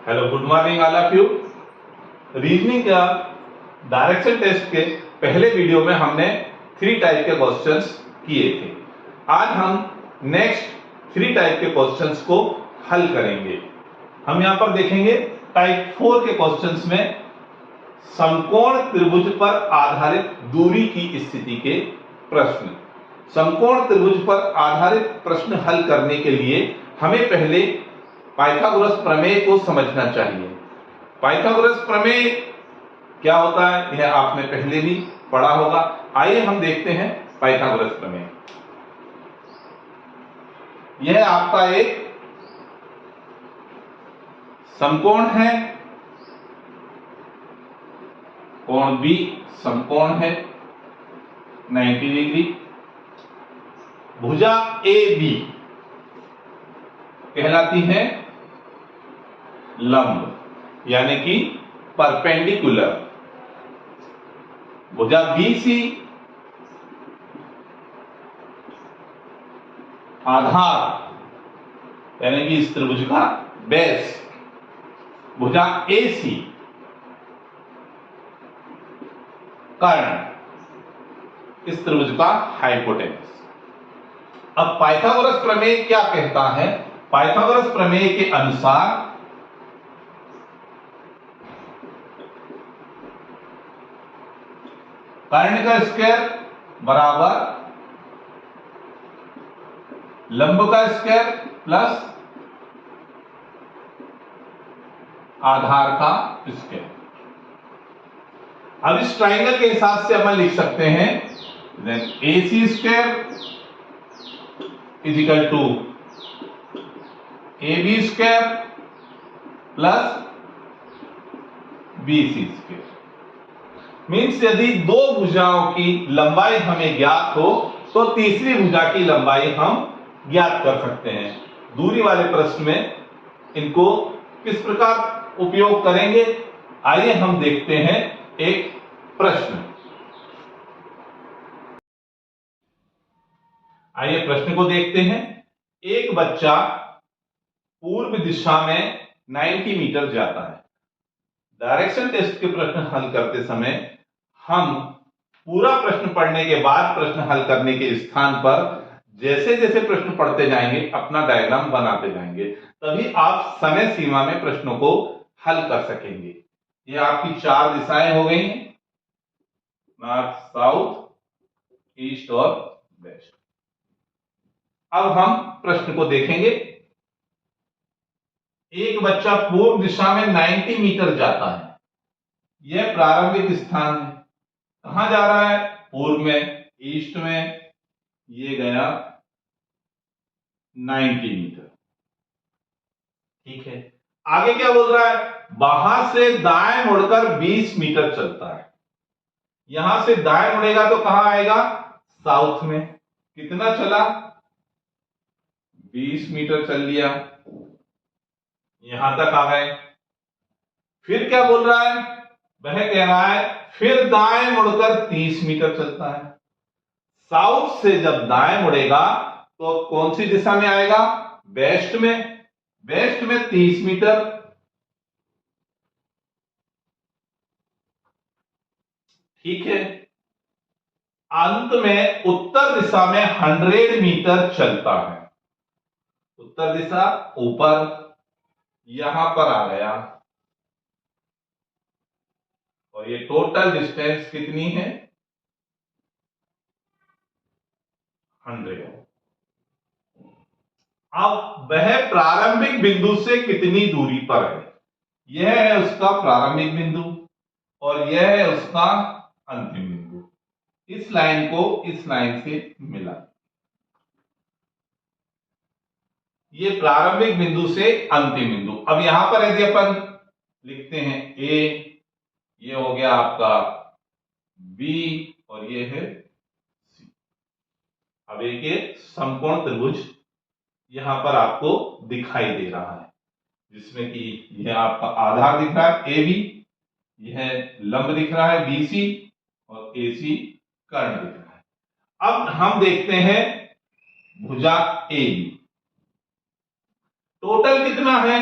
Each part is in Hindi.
Hello, good morning all of you. Reasoning का डायरेक्शन टेस्ट के पहले वीडियो में हमने 3 टाइप के क्वेश्चंस किए थे। आज हम नेक्स्ट 3 टाइप के क्वेश्चंस को हल करेंगे। हम यहां पर देखेंगे टाइप 4 के क्वेश्चंस में समकोण त्रिभुज पर आधारित दूरी की स्थिति के प्रश्न। समकोण त्रिभुज पर आधारित प्रश्न हल करने के लिए हमें पहले पाइथागोरस प्रमेय को समझना चाहिए। पाइथागोरस प्रमेय क्या होता है यह आपने पहले भी पढ़ा होगा। आइए हम देखते हैं पाइथागोरस प्रमेय। यह आपका एक समकोण है, कोण बी समकोण है 90 डिग्री। भुजा ए बी कहलाती है लंब यानी कि परपेंडिकुलर। भुजा बीसी आधार यानी कि इस त्रिभुज का बेस। भुजा एसी कर्ण इस त्रिभुज का हाइपोटेनस। अब पाइथागोरस प्रमेय क्या कहता है? पाइथागोरस प्रमेय के अनुसार कर्ण का स्क्वायर बराबर लंब का स्क्वायर प्लस आधार का स्क्वायर। अब इस ट्राइंगल के हिसाब से अपन लिख सकते हैं AC square is equal to AB square plus BC square. Means यदि दो भुजाओं की लंबाई हमें ज्ञात हो तो तीसरी भुजा की लंबाई हम ज्ञात कर सकते हैं। दूरी वाले प्रश्न में इनको किस प्रकार उपयोग करेंगे, आइए हम देखते हैं एक प्रश्न। आइए प्रश्न को देखते हैं। एक बच्चा पूर्व दिशा में 90 मीटर जाता है। डायरेक्शन टेस्ट के प्रश्न हल करते समय हम पूरा प्रश्न पढ़ने के बाद प्रश्न हल करने के स्थान पर जैसे जैसे प्रश्न पढ़ते जाएंगे अपना डायग्राम बनाते जाएंगे, तभी आप समय सीमा में प्रश्नों को हल कर सकेंगे। ये आपकी 4 दिशाएं हो गई हैं, नॉर्थ, साउथ, ईस्ट और वेस्ट। अब हम प्रश्न को देखेंगे। एक बच्चा पूर्व दिशा में 90 मीटर जाता है। यह प्रारंभिक स्थान है। कहां जा रहा है? पूर्व में, ईस्ट में। ये गया 90 मीटर। ठीक है, आगे क्या बोल रहा है? बाहर से दाएं मुड़कर 20 मीटर चलता है। यहां से दाएं मुड़ेगा तो कहां आएगा? साउथ में। कितना चला? 20 मीटर चल लिया, यहां तक आ गए। फिर क्या बोल रहा है? वह कह रहा है फिर दाएं मुड़कर 30 मीटर चलता है। साउथ से जब दाएं मुड़ेगा तो कौन सी दिशा में आएगा? वेस्ट में। वेस्ट में 30 मीटर। ठीक है, अंत में उत्तर दिशा में 100 मीटर चलता है। उत्तर दिशा ऊपर, यहां पर आ गया और ये टोटल डिस्टेंस कितनी है? 100। अब वह प्रारंभिक बिंदु से कितनी दूरी पर है? यह है उसका प्रारंभिक बिंदु और यह है उसका अंतिम बिंदु। इस लाइन को इस लाइन से मिला। ये प्रारंभिक बिंदु से अंतिम बिंदु। अब यहां पर यदि अपन लिखते हैं A, ये हो गया आपका B और ये है C। अब एक समकोण त्रिभुज यहां पर आपको दिखाई दे रहा है, जिसमें कि यह आपका आधार दिख रहा है AB, यह लंब दिख रहा है BC और AC कर्ण दिख रहा है। अब हम देखते हैं भुजा AB। टोटल कितना है?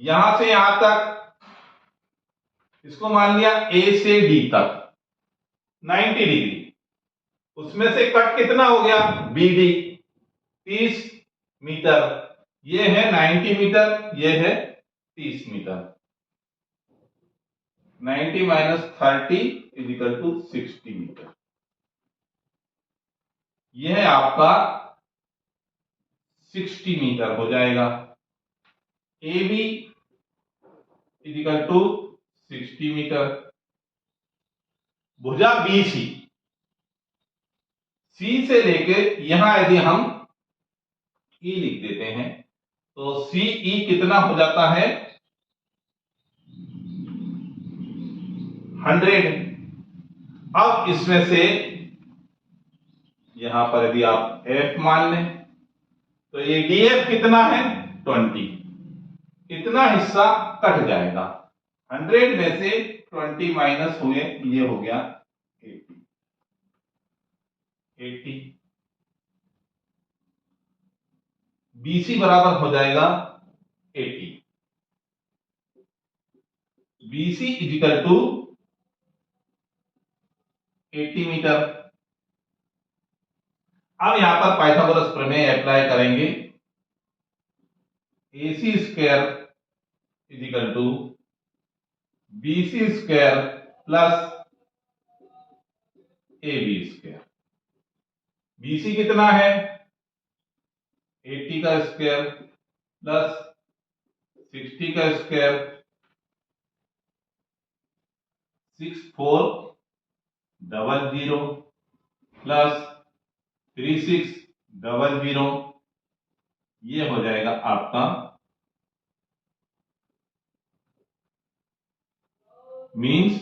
यहां से यहां तक इसको मान लिया ए से डी तक 90 डिग्री, उसमें से कट कितना हो गया बी डी 30 मीटर, ये है 90 मीटर, ये है 30 metre. 90 minus 30 is equal to 60 metre. यह है आपका 60 मीटर हो जाएगा। A B is equal to 60 metre. भुजा बी सी से लेके यहां यदि हम ई लिख देते हैं तो सी ई कितना हो जाता है 100। अब इसमें से यहां पर यदि आप एफ मान लें तो ये डीएफ कितना है 20, इतना हिस्सा कट जाएगा। 100 में से 20 माइनस हुए, ये हो गया 80। बीसी बराबर हो जाएगा 80। BC is equal to 80 metre. अब यहां पर पाइथागोरस प्रमेय अप्लाई करेंगे। AC square is equal to BC square plus AB square. BC कितना है 80 का स्क्वायर प्लस 60 का स्क्वायर 6400 प्लस 3600, ये हो जाएगा आपका मीन्स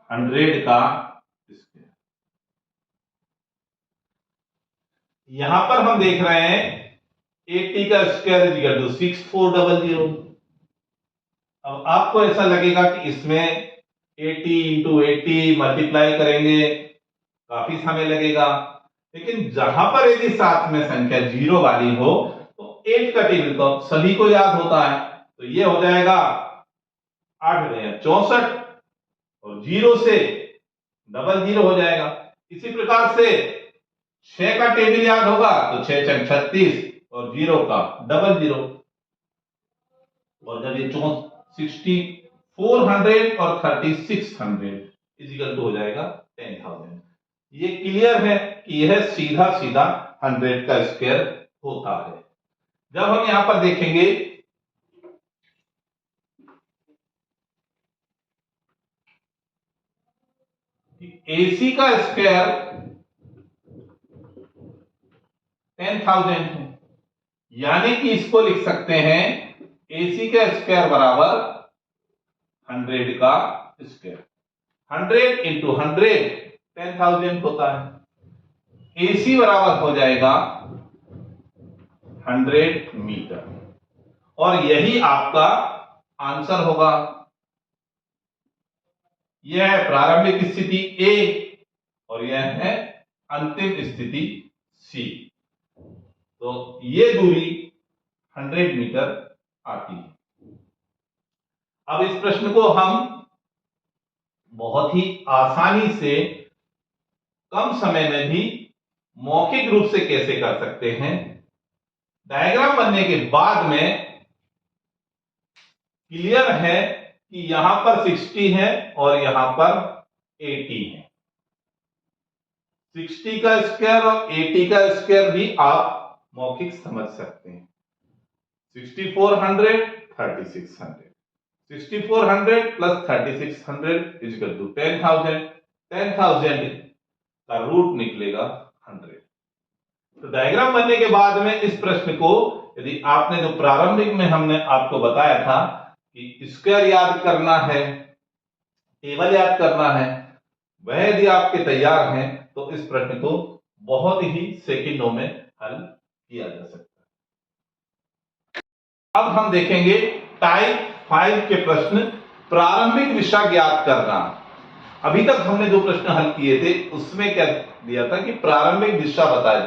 100 का स्क्वायर। यहां पर हम देख रहे हैं 80 का स्क्वायर इक्वल टू 6400। अब आपको ऐसा लगेगा कि इसमें 80 इंटू 80 मल्टीप्लाई करेंगे काफी समय लगेगा, लेकिन जहां पर यदि साथ में संख्या जीरो वाली हो तो 8 का टेबल तो सभी को याद होता है, तो ये हो जाएगा 8 में 64 और जीरो से 00 हो जाएगा। इसी प्रकार से 6 का टेबल याद होगा तो 6 6 36 और जीरो का 00, और जब ये 6400 और 3600 इजिकल टू हो जाएगा 10,000। ये क्लियर है कि यह सीधा सीधा 100 का स्क्वायर होता है। जब हम यहां पर देखेंगे AC का स्क्वायर 10,000 है, यानी कि इसको लिख सकते हैं AC का स्क्वायर बराबर 100 का स्क्वायर। 100 इंटू 100 10,000 होता है। AC बराबर हो जाएगा 100 मीटर, और यही आपका आंसर होगा। यह है प्रारंभिक स्थिति A और यह है अंतिम स्थिति C, तो ये दूरी 100 मीटर आती है। अब इस प्रश्न को हम बहुत ही आसानी से कम समय में भी मौखिक रूप से कैसे कर सकते हैं, डायग्राम बनने के बाद में क्लियर है कि यहां पर 60 है और यहां पर 80 है। 60 का स्क्वायर और 80 का स्क्वायर भी आप मौखिक समझ सकते हैं। 6400 3600, 6400 प्लस 3600 इक्वल टू 10,000। 10,000 का रूट निकलेगा 100। तो डायग्राम बनने के बाद में इस प्रश्न को यदि आपने जो प्रारंभिक में हमने आपको बताया था कि स्क्वायर याद करना है, टेबल याद करना है, वह यदि आपके तैयार हैं तो इस प्रश्न को बहुत ही सेकंडों में हल किया जा सकता है। अब हम देखेंगे टाइप 5 के प्रश्न, प्रारंभिक दिशा ज्ञात करना। अभी तक हमने जो प्रश्न हल किए थे उसमें क्या दिया था कि प्रारंभिक दिशा बताई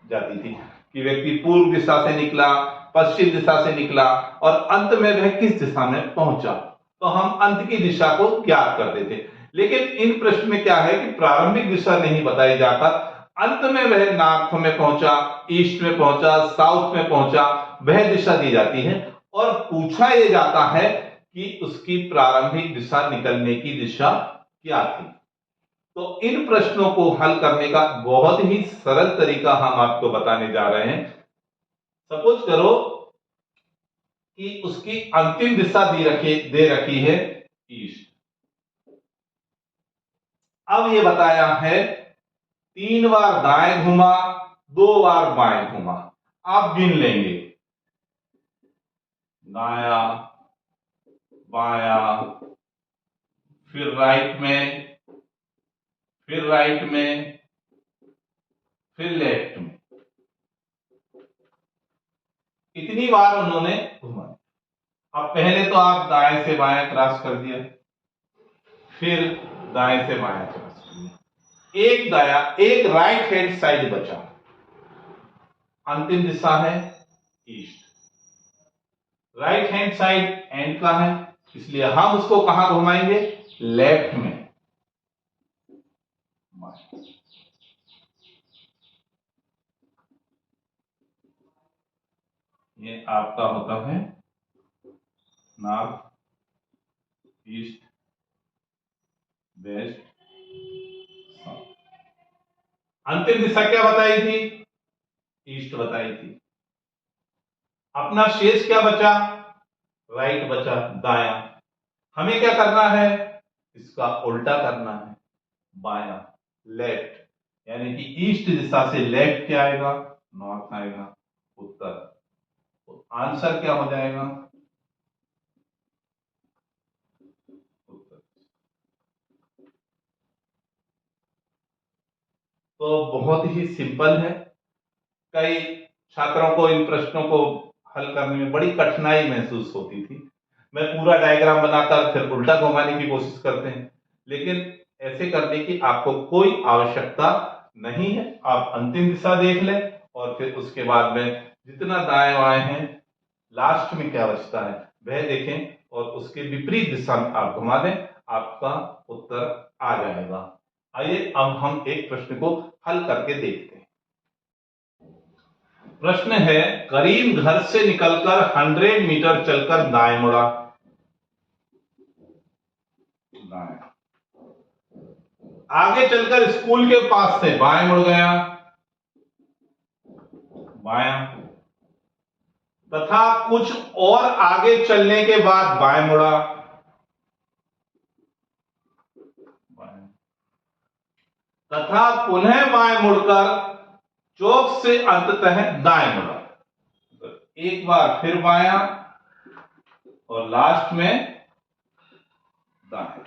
जाती थी कि व्यक्ति पूर्व दिशा से निकला, पश्चिम दिशा से निकला और अंत में वह किस दिशा में पहुंचा, तो हम अंत की दिशा को ज्ञात कर देते। लेकिन इन प्रश्न में क्या है कि प्रारंभिक दिशा नहीं बताई जाता, अंत में वह नॉर्थ में पहुंचा, ईस्ट में पहुंचा, साउथ में पहुंचा, वह दिशा दी जाती है और पूछा यह जाता है कि उसकी प्रारंभिक दिशा, निकलने की दिशा क्या थी। तो इन प्रश्नों को हल करने का बहुत ही सरल तरीका हम आपको बताने जा रहे हैं। सपोज करो कि उसकी अंतिम दिशा दे रखी है ईस्ट। अब ये बताया है 3 बार दाएं घुमा, 2 बार बाएं घुमा, आप गिन लेंगे, दाया, बाया, फिर राइट में, फिर राइट में, फिर लेफ्ट में, इतनी बार उन्होंने घुमा। अब पहले तो आप दाएं से बाएं क्रॉस कर दिया, फिर दाएं से बाएं क्रॉस कर दिया, एक दाया, एक राइट हैंड साइड बचा, अंतिम दिशा है east. Right hand side and का है, इसलिए हम उसको कहां घुमाएंगे, लेफ्ट में। ये आपका होता है नॉर्थ, ईस्ट, वेस्ट, साउथ। अंतिम दिशा क्या बताई थी, ईस्ट बताई थी। अपना शेष क्या बचा, राइट बचा, दाया। हमें क्या करना है, इसका उल्टा करना है, बाया, लेफ्ट, यानी कि ईस्ट दिशा से लेफ्ट क्या आएगा, नॉर्थ आएगा, उत्तर। तो आंसर क्या हो जाएगा, उत्तर। तो बहुत ही सिंपल है। कई छात्रों को इन प्रश्नों को हल करने में बड़ी कठिनाई महसूस होती थी। मैं पूरा डायग्राम बनाकर फिर उल्टा घुमाने की कोशिश करते हैं, लेकिन ऐसे करने की आपको कोई आवश्यकता नहीं है। आप अंतिम दिशा देख लें और फिर उसके बाद में जितना दाएं बाएं हैं, लास्ट में क्या बचता है वह देखें और उसके विपरीत दिशा में आप घुमा दें, आपका उत्तर आ जाएगा। आइए अब हम एक प्रश्न को हल करके देखते हैं। प्रश्न है, करीम घर से निकलकर 100 मीटर चलकर दाएं मुड़ा, दाएं। आगे चलकर स्कूल के पास से बाएं मुड़ गया, बायां। तथा कुछ और आगे चलने के बाद बाएं मुड़ा, बाएं। तथा पुनः बाएं मुड़कर चौक से अंततः दाएं मुड़ा। एक बार फिर बायां और लास्ट में दाएं।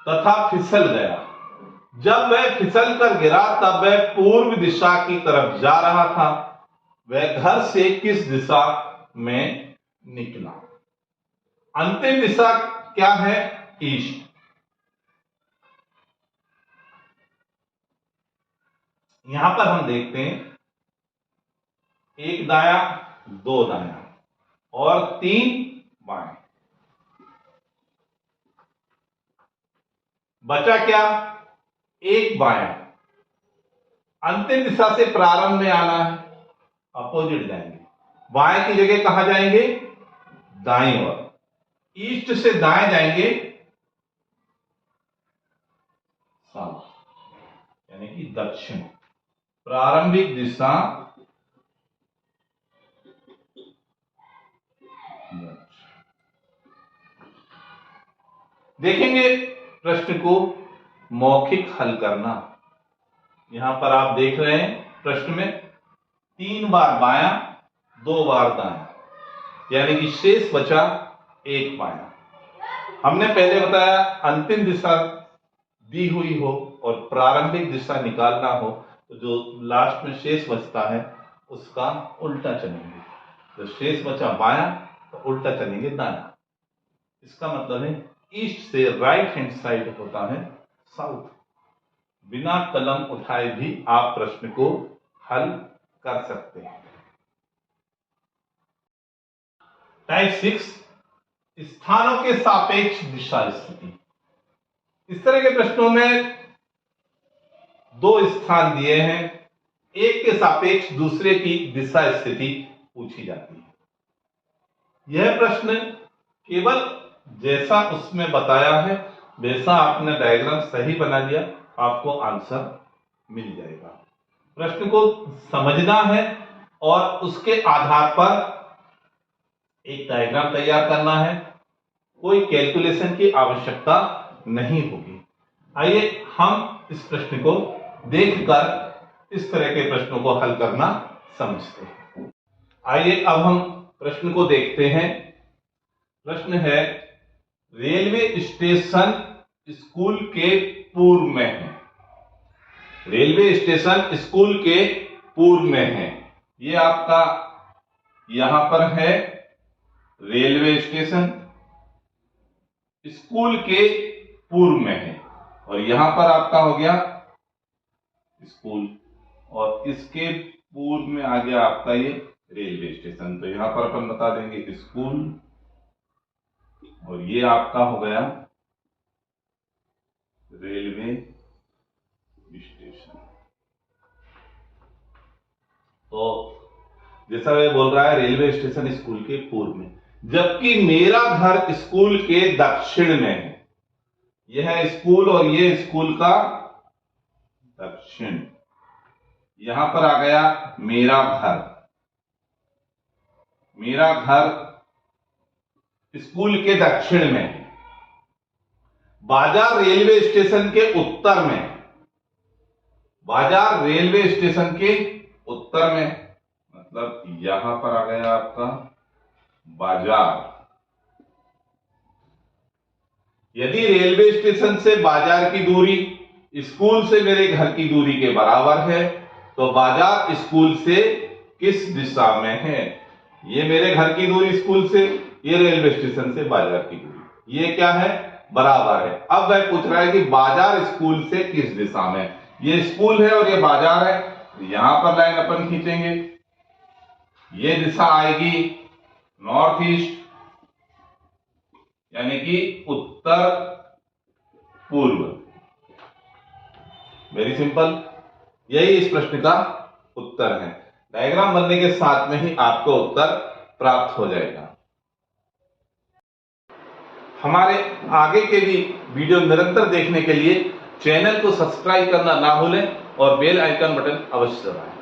तथा फिसल गया। जब वह फिसल कर गिरा तब वह पूर्व दिशा की तरफ जा रहा था। वह घर से किस दिशा में निकला। अंतिम दिशा क्या है, ईस्ट। यहां पर हम देखते हैं, एक दाया, 2 दाया और 3 बाएं। बचा क्या, एक बाया। अंतिम दिशा से प्रारंभ में आना है, अपोजिट जाएंगे। बाएं की जगह कहां जाएंगे, दाईं ओर। ईस्ट से दाएं जाएंगे, साउथ, यानी कि दक्षिण। प्रारंभिक दिशा देखेंगे। प्रश्न को मौखिक हल करना, यहां पर आप देख रहे हैं प्रश्न में 3 बार बायां, 2 बार दायां, यानी कि शेष बचा एक बायां। हमने पहले बताया अंतिम दिशा दी हुई हो और प्रारंभिक दिशा निकालना हो तो जो लास्ट में शेष बचता है उसका उल्टा चलेंगे। तो शेष बचा बायां तो उल्टा चलेंगे दायां। इसका मतलब है ईस्ट से राइट हैंड साइड होता है साउथ। बिना कलम उठाए भी आप प्रश्न को हल कर सकते हैं। टाइप 6, स्थानों के सापेक्ष दिशा स्थिति। इस तरह के प्रश्नों में दो स्थान दिए हैं, एक के सापेक्ष दूसरे की दिशा स्थिति पूछी जाती है। यह प्रश्न केवल जैसा उसमें बताया है वैसा आपने डायग्राम सही बना दिया, आपको आंसर मिल जाएगा। प्रश्न को समझना है और उसके आधार पर एक डायग्राम तैयार करना है, कोई कैलकुलेशन की आवश्यकता नहीं होगी। आइए हम इस प्रश्न को देखकर इस तरह के प्रश्नों को हल करना समझते हैं। आइए अब हम प्रश्न को देखते हैं। प्रश्न है, रेलवे स्टेशन स्कूल के पूर्व में है। रेलवे स्टेशन स्कूल के पूर्व में है। ये आपका यहां पर है रेलवे स्टेशन, स्कूल के पूर्व में है, और यहां पर आपका हो गया स्कूल, और इसके पूर्व में आ गया आपका ये रेलवे स्टेशन। तो यहां पर अपन बता देंगे स्कूल, और ये आपका हो गया रेलवे स्टेशन। तो जैसा वे बोल रहा है रेलवे स्टेशन स्कूल के पूर्व में, जबकि मेरा घर स्कूल के दक्षिण में है। यह है स्कूल और ये स्कूल का दक्षिण। यहां पर आ गया मेरा घर। मेरा घर स्कूल के दक्षिण में है। बाजार रेलवे स्टेशन के उत्तर में। बाजार रेलवे स्टेशन के उत्तर में, मतलब यहां पर आ गया आपका बाजार। यदि रेलवे स्टेशन से बाजार की दूरी स्कूल से मेरे घर की दूरी के बराबर है, तो बाजार स्कूल से किस दिशा में है? ये मेरे घर की दूरी स्कूल से, ये रेलवे स्टेशन से बाजार की दूरी, ये क्या है? बराबर है। अब वह पूछ रहा है कि बाजार स्कूल से किस दिशा में। ये स्कूल है और ये बाजार है, यहां पर लाइन अपन खींचेंगे, ये दिशा आएगी नॉर्थ ईस्ट, यानी कि उत्तर पूर्व। वेरी सिंपल, यही इस प्रश्न का उत्तर है। डायग्राम बनने के साथ में ही आपको उत्तर प्राप्त हो जाएगा। हमारे आगे के भी वीडियो निरंतर देखने के लिए चैनल को सब्सक्राइब करना ना भूलें और बेल आइकन बटन अवश्य दबाएं।